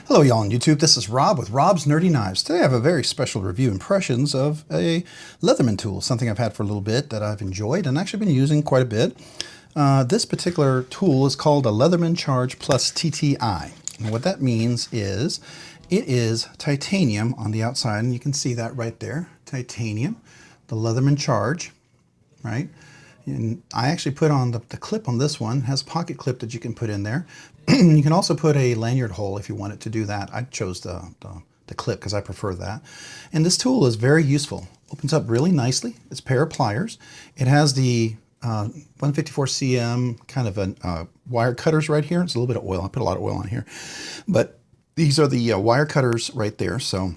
Hello y'all on YouTube, this is Rob with Rob's Nerdy Knives. Today I have a very special review impressions of a Leatherman tool, something I've had for a little bit that I've enjoyed and actually been using quite a bit. This particular tool is called a Leatherman Charge Plus TTi. And what that means is it is titanium on the outside, and you can see that right there, titanium, the Leatherman Charge, right? And I actually put on the clip on this one. It has a pocket clip that you can put in there. You can also put a lanyard hole if you want it to do that. I chose the clip because I prefer that. And this tool is very useful. Opens up really nicely. It's a pair of pliers. It has the 154 cm kind of a wire cutters right here. It's a little bit of oil. I put a lot of oil on here. But these are the wire cutters right there. So,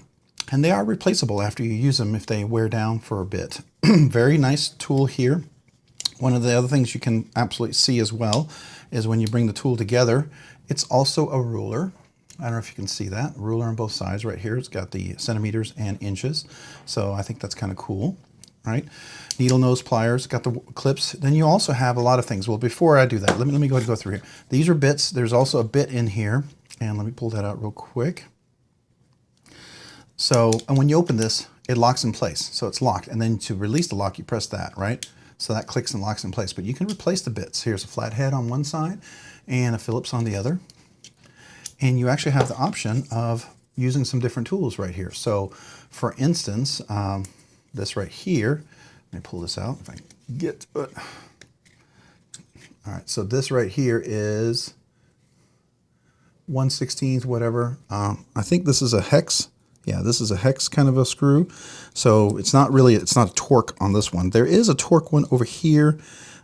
and they are replaceable after you use them if they wear down for a bit. Very nice tool here. One of the other things you can absolutely see as well is when you bring the tool together, it's also a ruler. I don't know if you can see that. Ruler on both sides right here. It's got the centimeters and inches. So I think that's kind of cool, right? Needle nose pliers, got the clips. Then you also have a lot of things. Well, before I do that, let me go ahead and go through here. These are bits. There's also a bit in here. And let me pull that out real quick. So, and when you open this, it locks in place. So it's locked. And then to release the lock, you press that, right? So that clicks and locks in place, but you can replace the bits. Here's a flat head on one side and a Phillips on the other. And you actually have the option of using some different tools right here. So for instance, this right here, let me pull this out if I can get to it. All right, so this right here is 1/16 whatever. I think this is a hex. Yeah, this is a hex kind of a screw. So it's not a torque on this one. There is a torque one over here.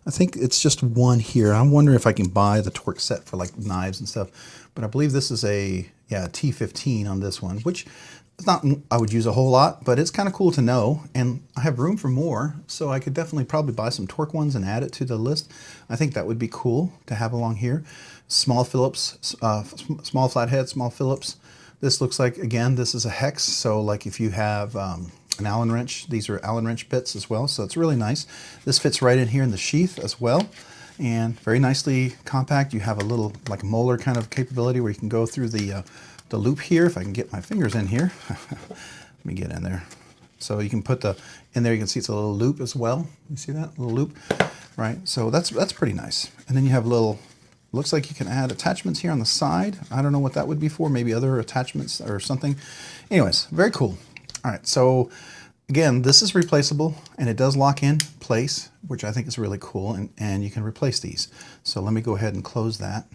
I think it's just one here. I'm wondering if I can buy the torque set for like knives and stuff. But I believe this is a T15 on this one, which is not, I would use a whole lot, but it's kind of cool to know. And I have room for more, so I could definitely probably buy some torque ones and add it to the list. I think that would be cool to have along here. Small Phillips, small flathead, small Phillips. This looks like, again, this is a hex. So like if you have an Allen wrench, these are Allen wrench bits as well. So it's really nice. This fits right in here in the sheath as well. And very nicely compact. You have a little like molar kind of capability where you can go through the loop here. If I can get my fingers in here. Let me get in there. So you can put in there, you can see it's a little loop as well. You see that little loop, right? So that's pretty nice. And then you have looks like you can add attachments here on the side. I don't know what that would be for, maybe other attachments or something. Anyways, very cool. All right, so again, this is replaceable and it does lock in place, which I think is really cool, and you can replace these. So let me go ahead and close that.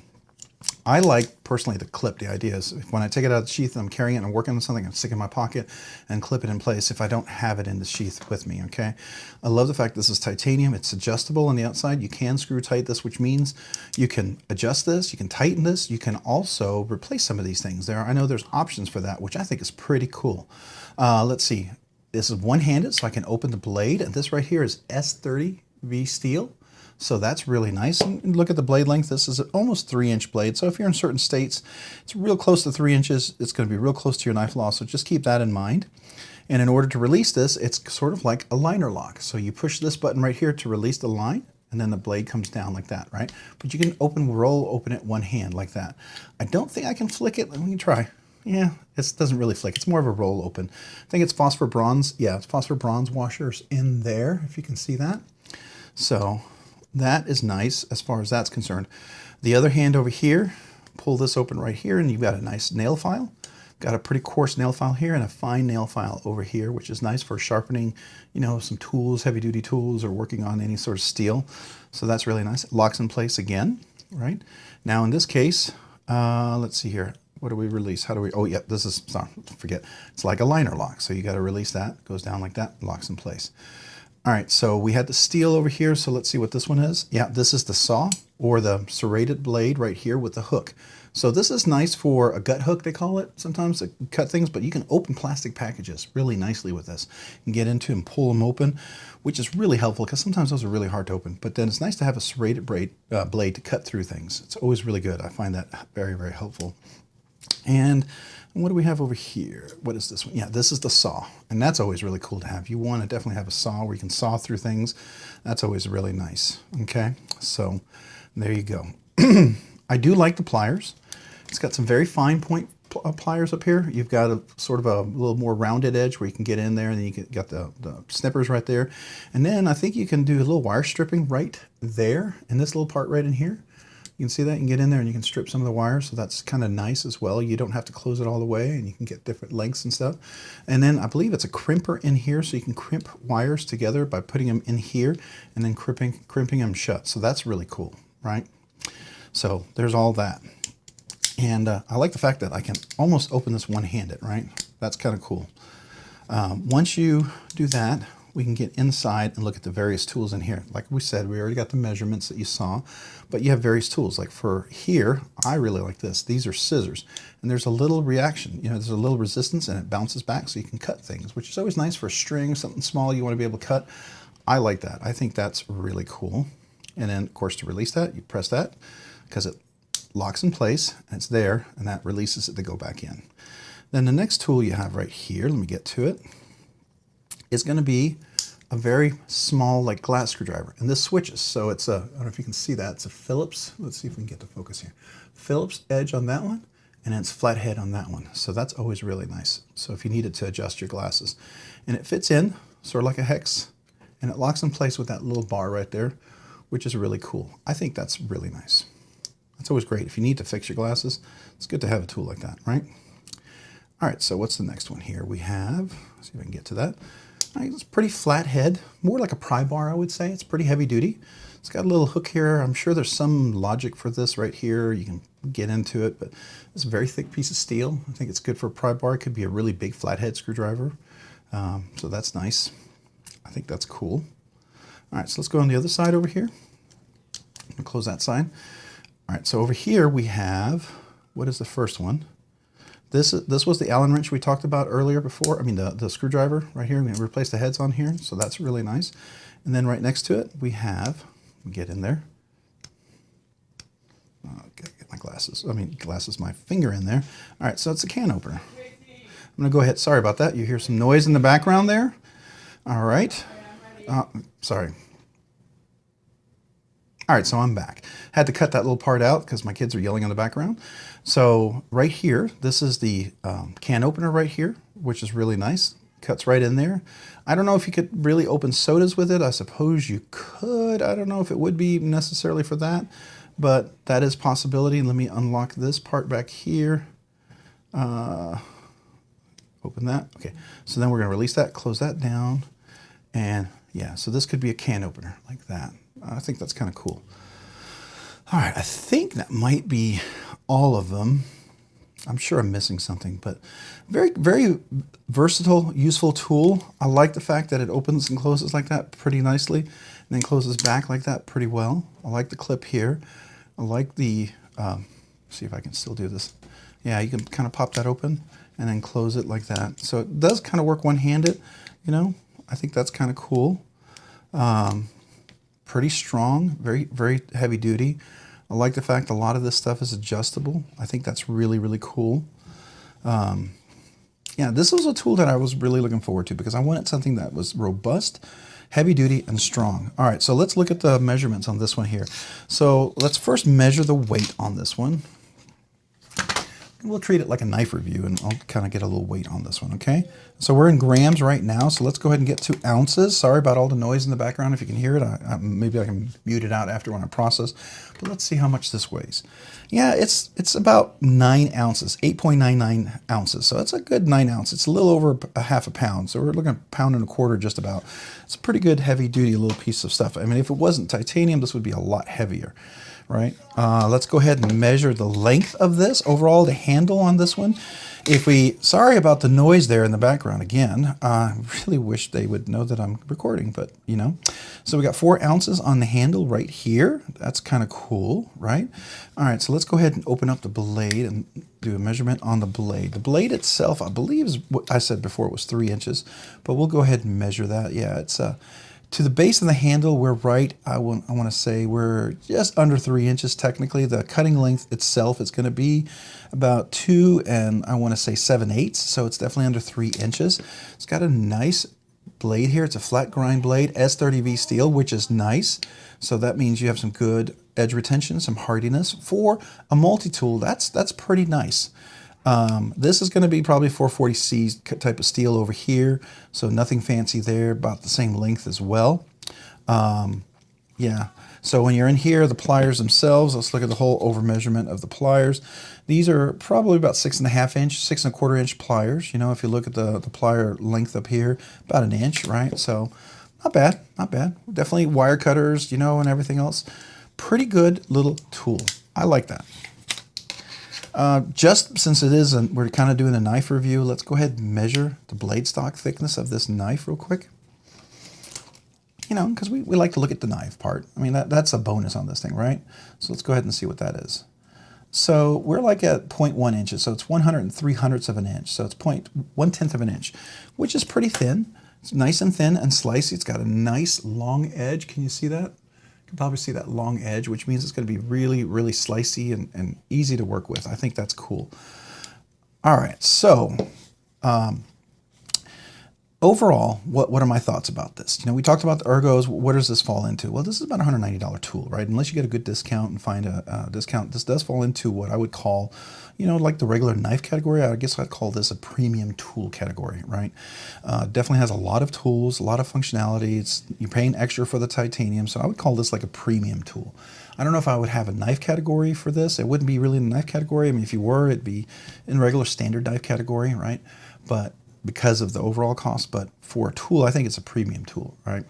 I like personally the clip. The idea is when I take it out of the sheath and I'm carrying it and I'm working on something, I stick it in my pocket and clip it in place if I don't have it in the sheath with me, okay? I love the fact this is titanium. It's adjustable on the outside. You can screw tight this, which means you can adjust this, you can tighten this, you can also replace some of these things. I know there's options for that, which I think is pretty cool. Let's see. This is one-handed, so I can open the blade. And this right here is S30V steel. So that's really nice. And look at the blade length. This is an almost 3-inch blade. So if you're in certain states, it's real close to 3 inches. It's going to be real close to your knife law. So just keep that in mind. And in order to release this, it's sort of like a liner lock. So you push this button right here to release the line, and then the blade comes down like that, right? But you can roll open it one hand like that. I don't think I can flick it. Let me try. Yeah, it doesn't really flick. It's more of a roll open. I think it's phosphor bronze. Yeah, it's phosphor bronze washers in there, if you can see that. So that is nice as far as that's concerned. The other hand over here, pull this open right here, and you've got a nice nail file. Got a pretty coarse nail file here and a fine nail file over here, which is nice for sharpening, you know, some tools, heavy duty tools, or working on any sort of steel. So that's really nice. It locks in place again, right? Now in this case, let's see here. What do we release? How do we, oh yeah, this is, sorry, forget. It's like a liner lock. So you got to release that, goes down like that, locks in place. All right, so we had the steel over here. So let's see what this one is. Yeah, this is the saw or the serrated blade right here with the hook. So this is nice for a gut hook, they call it sometimes, to cut things, but you can open plastic packages really nicely with this. You can get into and pull them open, which is really helpful because sometimes those are really hard to open. But then it's nice to have a serrated blade to cut through things. It's always really good. I find that very, very helpful. And what do we have over here? What is this one? Yeah, this is the saw. And that's always really cool to have. You want to definitely have a saw where you can saw through things. That's always really nice. Okay, so there you go. I do like the pliers. It's got some very fine point pliers up here. You've got a sort of a little more rounded edge where you can get in there, and then you got the snippers right there. And then I think you can do a little wire stripping right there in this little part right in here. You can see that. You can get in there and you can strip some of the wires, so that's kind of nice as well. You don't have to close it all the way, and you can get different lengths and stuff. And then I believe it's a crimper in here, so you can crimp wires together by putting them in here and then crimping them shut. So that's really cool, right? So there's all that. And I like the fact that I can almost open this one-handed, right? That's kind of cool. Once you do that, we can get inside and look at the various tools in here. Like we said, we already got the measurements that you saw, but you have various tools. Like for here, I really like this. These are scissors, and there's a little reaction. You know, there's a little resistance, and it bounces back, so you can cut things, which is always nice for a string, something small you want to be able to cut. I like that. I think that's really cool. And then, of course, to release that, you press that because it locks in place, and it's there, and that releases it to go back in. Then the next tool you have right here, let me get to it, is going to be a very small, like, glass screwdriver, and this switches. So it's a, I don't know if you can see that, it's a Phillips. Let's see if we can get the focus here. Phillips edge on that one, and it's flat head on that one. So that's always really nice. So if you needed to adjust your glasses, and it fits in sort of like a hex, and it locks in place with that little bar right there, which is really cool. I think that's really nice. It's always great if you need to fix your glasses. It's good to have a tool like that, right? All right, so what's the next one here? We have, let's see if I can get to that. All right, it's pretty flat head, more like a pry bar, I would say. It's pretty heavy duty. It's got a little hook here. I'm sure there's some logic for this right here. You can get into it, but it's a very thick piece of steel. I think it's good for a pry bar. It could be a really big flathead screwdriver. So that's nice. I think that's cool. All right, so let's go on the other side over here. I'll close that side. All right, so over here we have, what is the first one? This was the Allen wrench we talked about earlier before. I mean, the screwdriver right here. We replaced the heads on here, so that's really nice. And then right next to it, we have, get in there. Gotta get my glasses. My finger in there. All right, so it's a can opener. I'm gonna go ahead, sorry about that. You hear some noise in the background there. All right, sorry. All right, so I'm back. Had to cut that little part out because my kids are yelling in the background. So right here, this is the can opener right here, which is really nice. Cuts right in there. I don't know if you could really open sodas with it. I suppose you could. I don't know if it would be necessarily for that, but that is a possibility. Let me unlock this part back here. Open that. Okay, so then we're going to release that, close that down, and yeah, so this could be a can opener like that. I think that's kind of cool. All right, I think that might be all of them. I'm sure I'm missing something, but very, very versatile, useful tool. I like the fact that it opens and closes like that pretty nicely, and then closes back like that pretty well. I like the clip here. I like the, see if I can still do this. Yeah, you can kind of pop that open and then close it like that. So it does kind of work one-handed, you know. I think that's kind of cool. Pretty strong, very, very heavy duty. I like the fact a lot of this stuff is adjustable. I think that's really, really cool. Yeah, this was a tool that I was really looking forward to because I wanted something that was robust, heavy duty, and strong. All right, so let's look at the measurements on this one here. So let's first measure the weight on this one. We'll treat it like a knife review, and I'll kind of get a little weight on this one, okay? So we're in grams right now, so let's go ahead and get to ounces. Sorry about all the noise in the background. If you can hear it, maybe I can mute it out after when I process. But let's see how much this weighs. Yeah, it's about 9 ounces, 8.99 ounces. So it's a good 9 ounces. It's a little over a half a pound. So we're looking at a pound and a quarter just about. It's a pretty good heavy duty little piece of stuff. I mean, if it wasn't titanium, this would be a lot heavier. Right? Let's go ahead and measure the length of this overall, the handle on this one. Sorry about the noise there in the background again. I really wish they would know that I'm recording, but you know. So we got 4 ounces on the handle right here. That's kind of cool, right? All right, so let's go ahead and open up the blade and do a measurement on the blade. The blade itself, I believe, is what I said before, it was 3 inches, but we'll go ahead and measure that. Yeah, it's to the base of the handle, we're right, I want to say we're just under 3 inches technically. The cutting length itself is going to be about 2 and I want to say 7/8, so it's definitely under 3 inches. It's got a nice blade here. It's a flat grind blade, S30V steel, which is nice. So that means you have some good edge retention, some hardiness. For a multi-tool, that's pretty nice. This is going to be probably 440C type of steel over here, so nothing fancy there, about the same length as well. Yeah, so when you're in here, the pliers themselves, let's look at the whole over measurement of the pliers. These are probably about 6.5 inch, 6.25 inch pliers. You know, if you look at the plier length up here, about an inch, right? So not bad, not bad. Definitely wire cutters, you know, and everything else. Pretty good little tool. I like that. Just since it is, we're kind of doing a knife review, let's go ahead and measure the blade stock thickness of this knife real quick. You know, because we like to look at the knife part. I mean, that's a bonus on this thing, right? So let's go ahead and see what that is. So we're like at 0.1 inches, so it's 103/100ths of an inch. So it's 1/10 of an inch, which is pretty thin. It's nice and thin and slicey. It's got a nice long edge. Can you see that? You can probably see that long edge, which means it's going to be really, really slicey and easy to work with. I think that's cool. All right, so overall, what are my thoughts about this? You know, we talked about the ergos. What does this fall into? Well, this is about a $190 tool, right? Unless you get a good discount and find a discount, this does fall into what I would call, you know, like the regular knife category. I guess I'd call this a premium tool category, right? Definitely has a lot of tools, a lot of functionality. You're paying extra for the titanium, so I would call this like a premium tool. I don't know if I would have a knife category for this. It wouldn't be really in the knife category. I mean, if you were, it'd be in regular standard knife category, right? But because of the overall cost, but for a tool, I think it's a premium tool, right?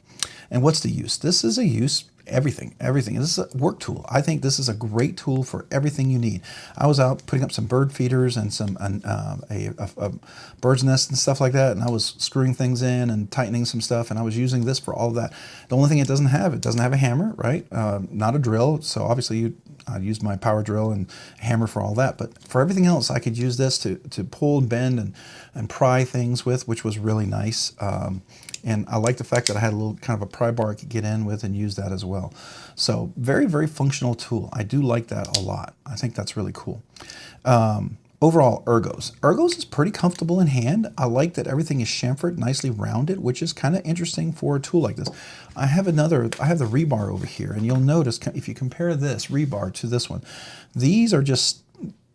And what's the use? This is a use, everything. This is a work tool. I think this is a great tool for everything you need. I was out putting up some bird feeders and some a bird's nest and stuff like that, and I was screwing things in and tightening some stuff, and I was using this for all of that. The only thing it doesn't have a hammer, right? Not a drill, so obviously I used my power drill and hammer for all that, but for everything else, I could use this to pull and bend and pry things with, which was really nice. And I like the fact that I had a little kind of a pry bar I could get in with and use that as well. So very, very functional tool. I do like that a lot. I think that's really cool. Overall, ergos. Ergos is pretty comfortable in hand. I like that everything is chamfered, nicely rounded, which is kind of interesting for a tool like this. I have the rebar over here, and you'll notice if you compare this rebar to this one, these are just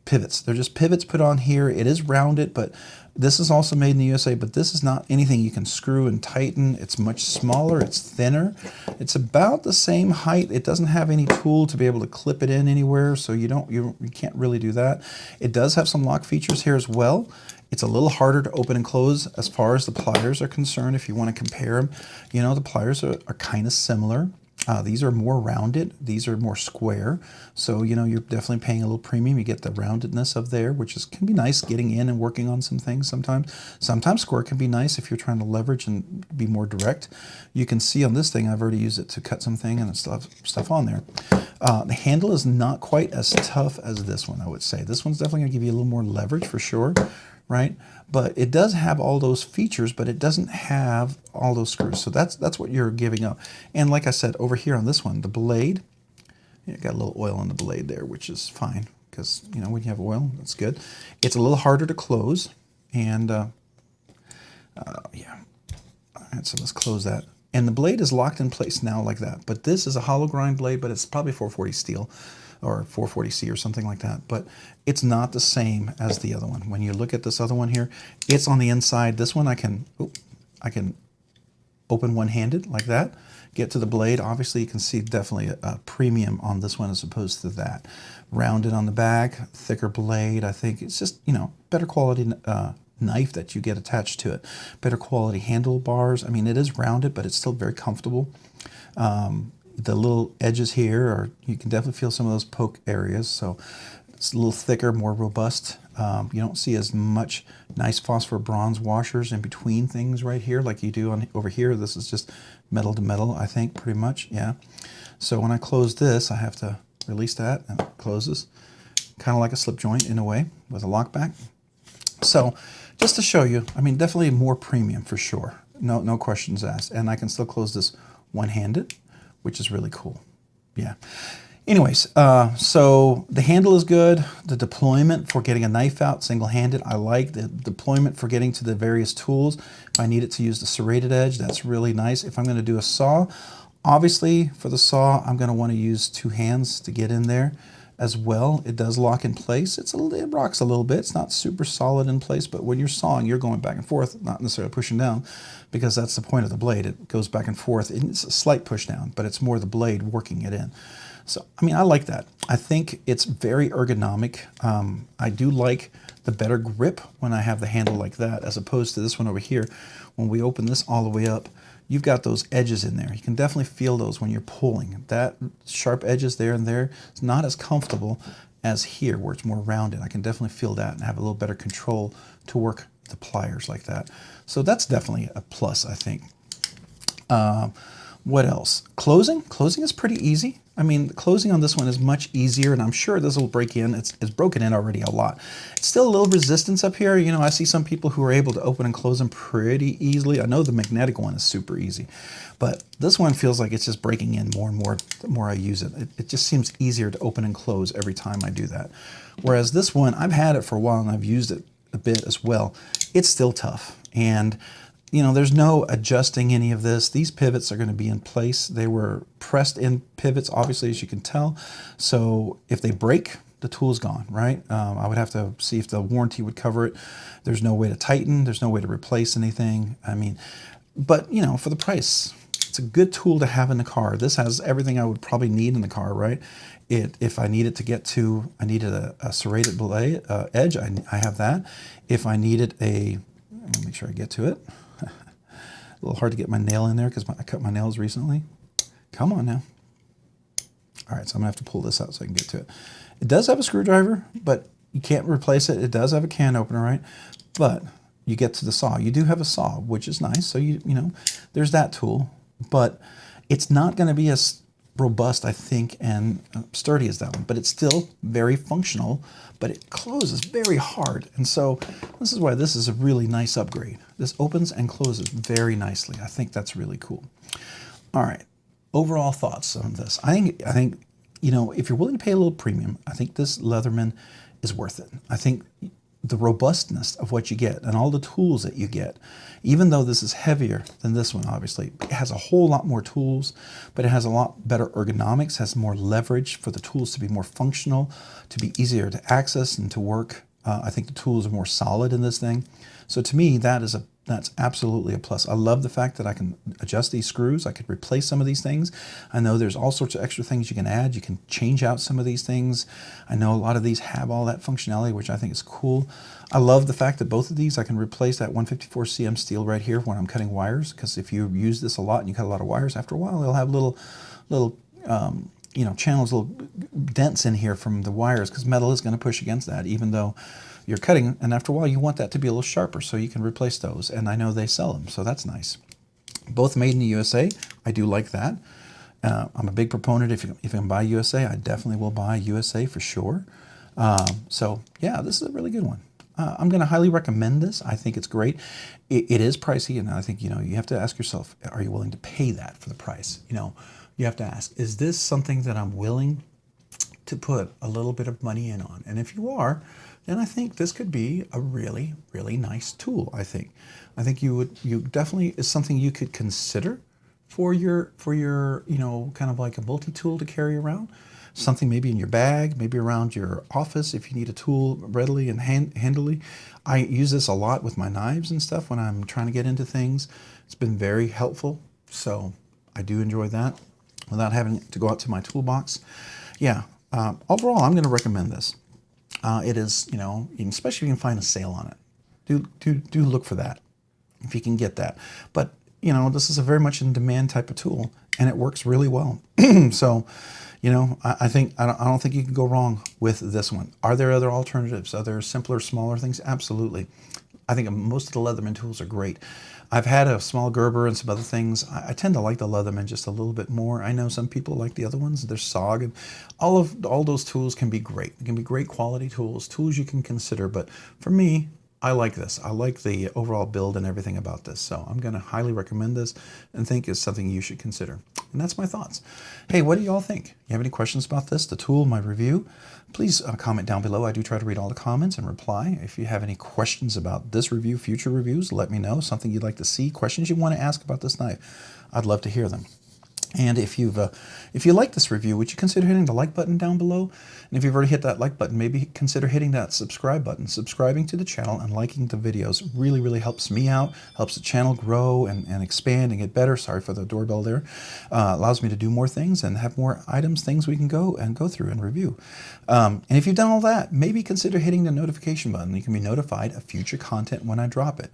pivots. They're just pivots put on here. It is rounded, but this is also made in the USA, but this is not anything you can screw and tighten. It's much smaller, it's thinner. It's about the same height. It doesn't have any tool to be able to clip it in anywhere, so you can't really do that. It does have some lock features here as well. It's a little harder to open and close as far as the pliers are concerned. If you want to compare them, you know, the pliers are kind of similar. These are more rounded, these are more square, so you know you're definitely paying a little premium. You get the roundedness of there, which can be nice getting in and working on some things sometimes. Sometimes square can be nice if you're trying to leverage and be more direct. You can see on this thing, I've already used it to cut something and stuff on there. The handle is not quite as tough as this one, I would say. This one's definitely going to give you a little more leverage for sure, right? But it does have all those features, but it doesn't have all those screws. So that's what you're giving up. And like I said, over here on this one, the blade, got a little oil on the blade there, which is fine because, you know, when you have oil, that's good. It's a little harder to close. And yeah, all right, so let's close that. And the blade is locked in place now like that. But this is a hollow grind blade, but it's probably 440 steel or 440C or something like that. But it's not the same as the other one. When you look at this other one here, it's on the inside. This one I can open one-handed like that, get to the blade. Obviously you can see definitely a premium on this one as opposed to that. Rounded on the back, thicker blade. I think it's just, you know, better quality knife that you get attached to it. Better quality handlebars. I mean, it is rounded, but it's still very comfortable. The little edges here are, you can definitely feel some of those poke areas. So it's a little thicker, more robust. You don't see as much nice phosphor bronze washers in between things right here like you do over here. This is just metal to metal, I think, pretty much, yeah. So when I close this, I have to release that and it closes. Kind of like a slip joint in a way with a lock back. So just to show you, I mean, definitely more premium for sure. No questions asked. And I can still close this one-handed, which is really cool. Yeah. Anyways, so the handle is good. The deployment for getting a knife out single-handed, I like. The deployment for getting to the various tools. If I needed to use the serrated edge, that's really nice. If I'm going to do a saw, obviously for the saw, I'm going to want to use two hands to get in there. as well. It does lock in place. It rocks a little bit. It's not super solid in place, but when you're sawing, you're going back and forth, not necessarily pushing down, because that's the point of the blade. It goes back and forth. It's a slight push down, but it's more the blade working it in. So, I mean, I like that. I think it's very ergonomic. I do like the better grip when I have the handle like that, as opposed to this one over here. When we open this all the way up, you've got those edges in there. You can definitely feel those when you're pulling. That sharp edges there and there is not as comfortable as here, where it's more rounded. I can definitely feel that and have a little better control to work the pliers like that. So that's definitely a plus, I think. What else? Closing. Closing is pretty easy. I mean, the closing on this one is much easier, and I'm sure this will break in. It's broken in already a lot. It's still a little resistance up here. You know, I see some people who are able to open and close them pretty easily. I know the magnetic one is super easy, but this one feels like it's just breaking in more and more the more I use it. It just seems easier to open and close every time I do that. Whereas this one, I've had it for a while and I've used it a bit as well. It's still tough. And you know, there's no adjusting any of this. These pivots are going to be in place. They were pressed in pivots, obviously, as you can tell. So if they break, the tool's gone, right? I would have to see if the warranty would cover it. There's no way to tighten. There's no way to replace anything. I mean, but, you know, for the price, it's a good tool to have in the car. This has everything I would probably need in the car, right? If I needed to get to, I needed a serrated blade, edge, I have that. If I needed let me make sure I get to it. A little hard to get my nail in there because I cut my nails recently. Come on now. All right, so I'm gonna have to pull this out so I can get to it. It does have a screwdriver, but you can't replace it. It does have a can opener, right? But you get to the saw. You do have a saw, which is nice. So you know, there's that tool, but it's not gonna be as robust, I think, and sturdy as that one, but it's still very functional, but it closes very hard. And so this is why this is a really nice upgrade. This opens and closes very nicely. I think that's really cool. All right, overall thoughts on this. I think, you know, if you're willing to pay a little premium, I think this Leatherman is worth it. I think the robustness of what you get and all the tools that you get, even though this is heavier than this one, obviously, it has a whole lot more tools, but it has a lot better ergonomics, has more leverage for the tools to be more functional, to be easier to access and to work. I think the tools are more solid in this thing. So to me, that's absolutely a plus. I love the fact that I can adjust these screws. I could replace some of these things. I know there's all sorts of extra things you can add. You can change out some of these things. I know a lot of these have all that functionality, which I think is cool. I love the fact that both of these, I can replace that 154 cm steel right here when I'm cutting wires, because if you use this a lot and you cut a lot of wires, after a while they'll have little you know, channels, little dents in here from the wires, because metal is going to push against that, even though you're cutting, and after a while you want that to be a little sharper, so you can replace those, and I know they sell them, so that's nice. Both made in the USA. I do like that. I'm a big proponent. If you can buy USA, I definitely will buy USA for sure. So yeah, this is a really good one. I'm going to highly recommend this. I think it's great. It is pricey, and I think, you know, you have to ask yourself, are you willing to pay that for the price? You know, you have to ask, is this something that I'm willing to put a little bit of money in on? And if you are, then I think this could be a really, really nice tool. I think you definitely is something you could consider for your, you know, kind of like a multi-tool to carry around. Something maybe in your bag, maybe around your office if you need a tool readily and handily. I use this a lot with my knives and stuff when I'm trying to get into things. It's been very helpful, so I do enjoy that without having to go out to my toolbox. Yeah, overall, I'm going to recommend this. It is, you know, especially if you can find a sale on it. Do look for that if you can get that. But, you know, this is a very much in demand type of tool, and it works really well. So, you know, I don't think you can go wrong with this one. Are there other alternatives? Are there simpler, smaller things? Absolutely. I think most of the Leatherman tools are great. I've had a small Gerber and some other things. I tend to like the Leatherman just a little bit more. I know some people like the other ones. They're SOG, and all those tools can be great. They can be great quality tools you can consider. But for me, I like this. I like the overall build and everything about this. So I'm going to highly recommend this and think it's something you should consider. And that's my thoughts. Hey, what do you all think? You have any questions about this, the tool, my review? Please comment down below. I do try to read all the comments and reply. If you have any questions about this review, future reviews, let me know. Something you'd like to see, questions you want to ask about this knife. I'd love to hear them. And if you like this review, would you consider hitting the like button down below? And if you've already hit that like button, maybe consider hitting that subscribe button. Subscribing to the channel and liking the videos really, really helps me out, helps the channel grow and expand and get better. Sorry for the doorbell there. Allows me to do more things and have more items, things we can go through and review. And if you've done all that, maybe consider hitting the notification button. You can be notified of future content when I drop it.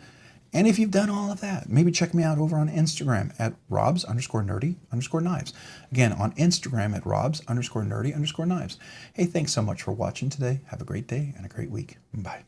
And if you've done all of that, maybe check me out over on Instagram at robs_nerdy_knives. Again, on Instagram at robs_nerdy_knives. Hey, thanks so much for watching today. Have a great day and a great week. Bye.